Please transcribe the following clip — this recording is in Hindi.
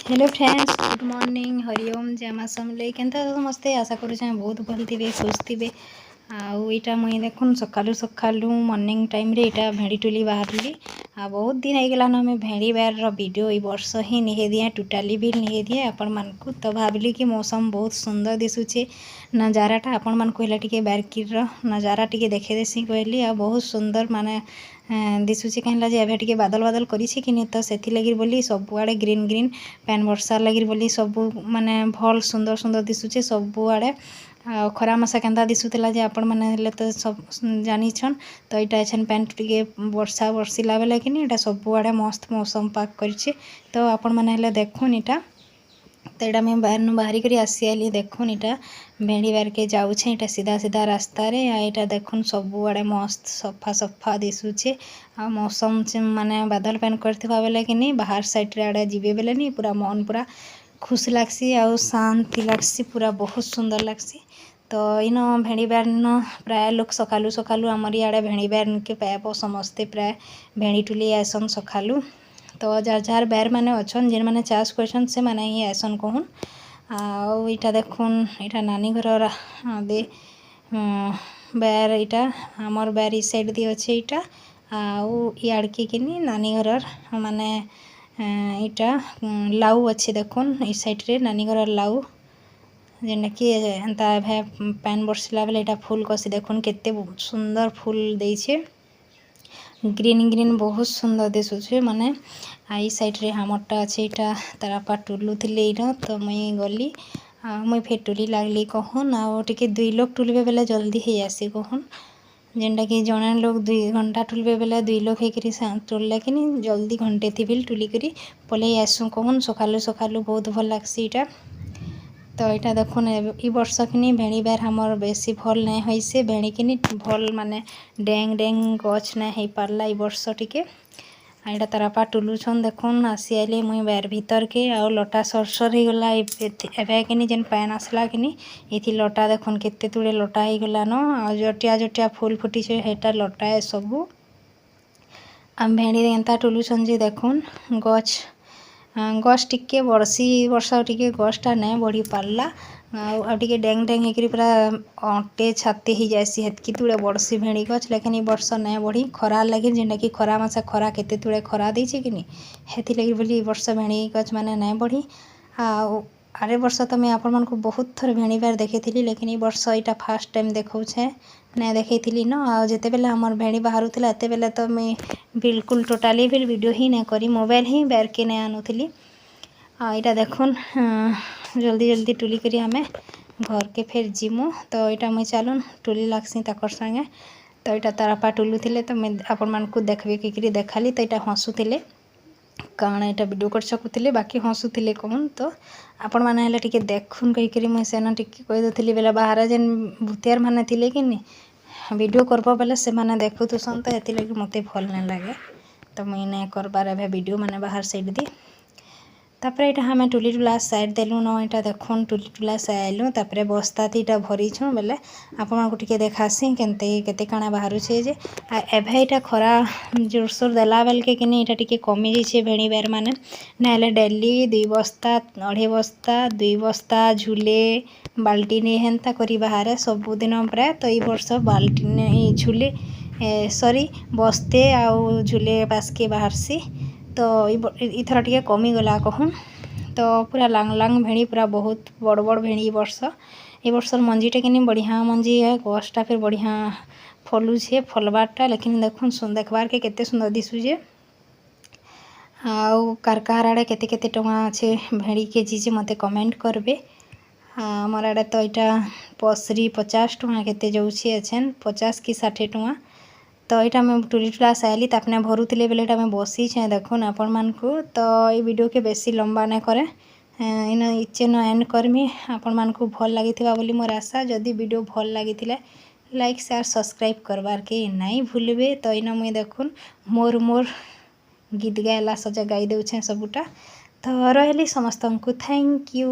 Hello friends, good morning, Hariom, जय माँ समलेई। केनता समस्ते आशा करुछे बहुत भल थे, खुश थे। आईटा मुई देखुन सकालू सकालू मॉर्निंग टाइम रे इटा भेड़ी टुली बाहरली। बहुत दिन होगलान आम भेड़ी बार वीडियो ये वर्ष ही निहे दिए, टोटाली भी निहे दिए आपण मानकु। तो भाविली कि मौसम बहुत सुंदर दिशुचे, नजाराटा आपण मानकु हेला टिके बारकीर नजारा टिके देखे देसी कहली। आ बहुत सुंदर माने दिशुचे कहला जे एबे टिके बादल बादल करिछि कि नहीं, तो सेथि लगी बोली सबुआड़े ग्रीन ग्रीन पैन वर्षा लगी बोली सब माने भल सुंदर सुंदर दिशुचे सबुआड़े। खरा मसा केंता दिशुला जे आपण मैंने हेले तो सब जानिछन। तो यहाँ एछन पैन टिके वर्षा बरसिला बेले कि नहीं सबुआड़े मस्त मौसम पाक करछे। तो आपण मैंने हेले देखुन इटा। तो यहाँ मुझे बाहर बाहरी कर आसी आली देखुन इटा भेड़ी बार के जाऊे इटा सीधा सीधा रास्तार। यहाँ देखुन सबुआड़े मस्त सफा सफा दिशुचे। आ मौसम माने बादल पैन करथिबा बेले कि नहीं बाहर साइड आड़े जीवे बेले नहीं पूरा मन पूरा खुश लगसी आ शांति लगसी, पूरा बहुत सुंदर लगसी। तो इन भेड़ी बार न प्राय लोग सकालू सकालू आमर इे भेड़ी बार के पाइब समस्ते प्राय भेड़ी टुली आसन सकालू। तो जार जार बैर मैंने अच्छन जेन मैंने चाष कर से मैंने ही आसन कहून। आईटा देखुन यहाँ नानी घर दे बैर इटा आमर बैर इ साइड दी अच्छे इटा आड़की किनी नानी घर माने इटा लाउ अच्छे देखुन इ साइड रे नानी घर लाउ जेनटा कि एंता पैन बरसिला बेले यहाँ फूल कसी देखुन केते सुंदर फूल देछे, ग्रीन ग्रीन बहुत सुंदर दिशुचे माने। आई साइड रे हमरटा अच्छे इटा तारापा टुलू थिले इनो। तो मुई गली मुई फेर टुली लागली कहून टिके 2 लोग टुलबे बेले जल्दी ही आसी कहून। जेनटा कि जड़े लोग 2 घंटा टुलबे बेले 2 लोग होकर टुलले कि जल्दी घंटे थी भी टुली करी पलि आसू कहून सकालू सकालू बहुत भल लगसी इटा। तो यहाँ देखुन इ वर्ष कि भेड़ी बार हमर बेसी भल नहीं होइसे, भेड़ी कि भल माने डेंग डेंग गच नहीं हो पारला इ वर्ष टिके। यहाँ तारापा टुलुछन देखुन आसी आइले मुई बार भीतर के आ लटा सरसर हो गला एवं कि जेन पैन आसला कि ये लटा देखुन केते तुड़े लटा हो गलान आ जटिया जटिया फूल फुटी हेटा लटा है सबू। आम भेड़ी एंता टुलुछन जे देखुन गच गछ टिके बरसी वर्ष टिके गछटा नहीं बढ़ी पारला टिके डेंग डेंग होकर पूरा अटे छाते ही जासी हेतकी तुड़े बरसी भेड़ी गछ। लेकिन ये वर्ष नहीं बढ़ी खरा लगे जेनटा कि खरा मासा खरा केते तुड़े खरा देछे कि नहीं हेथि लगी बोली वर्ष भेड़ी गछ माने नहीं बढ़ी। आरे वर्ष तो मैं आपण मानकु बहुत थर भेड़ी बार देखी थी, लेकिन ये वर्ष यहाँ फास्ट टाइम देखौछे नहीं देखी थी न। आते बेले आमर भेड़ी बाहर था एत बेले तो मैं बिल्कुल टोटाली भी वीडियो ही नहीं करी, मोबाइल ही बार के नहीं आनुली। यहाँ देखुन जल्दी जल्दी टुली करी हमें घर के फेर जीमु। तो यहाँ मुई चलून टुली लगसी ताकर संगे। तो यहाँ तारापा टुलू थे तो मैं आपण मानकु देखबे कि देखाली। तो यहाँ हसुले कण यहाँ वीडियो कर सकूले बाकी हसुले कहून। तो आपण मैंने हेल्ले टिके देखुन कहीकि मुझे सेन टिके कहीदे बेले बाहर जेन भूतियार मैंने थे कि वीडियो करब बेले से मैंने देखुसन। तो ये लगे मत भल नहीं लगे तो मुई नहीं करबार ए वीडियो मैंने बाहर साइड दी। तापर यहाँ हमें टुली टुला साइड देलु न यहाँ देखुन टुली टुला साइलु। तापर बस्ता थीटा भरीछुँ बेले आपण को टिके देखासी केनते केते काଣା बाहरुछे जे एभे यहाँ खरा जोरसोर देला बेलके कि यहाँ टिके कमी जाइए भेड़ी बार माने ना डेली 2 बस्ता 2.5 बस्ता 2 बस्ता झूले बाल्टी नहीं हेन्ता करी बाहर सबुदिन प्राय। तो ये वर्ष बाल्टी झूले सॉरी बस्ते आउ झूले पासके बाहरसी। तो इथर टिके कमी गला कहून। तो पूरा लांग लांग भेड़ी पूरा बहुत बड़ बड़ भेड़ी ए वर्षर मंजीटा कि बढ़िया मंजी है, गछटा फिर बढ़िया फलुछे फलबारटा। लेकिन देखुन देखबार के केते सुंदर दिशुचे। आउ कार कार आड़े केते केते टଙ୍କା अच्छे भेड़ी के जी मते कमेंट करबे। आमर आड़े तो यहाँ पसरी 50 टଙ୍କା केते जाऊँचे अच्छेन 50 कि 60 टଙ୍କା। तो यहाँ मैं टुली टुला साइली तापने भरुले बेले मैं बसी देखुन आपण मानकु। तो ये वीडियो के बेसी लंबा नहीं करे इन इचे न एंड करमी। आपण मानकु भल लगी बोली मोर आशा। जदि वीडियो भल लगी लाइक शेयर सब्सक्राइब करबार के नहीं भूलबे। तो इन मुई देखुन मोर मोर गीत गायला सजा गाई देउछे सबुटा। तो रही समस्त को थैंक यू।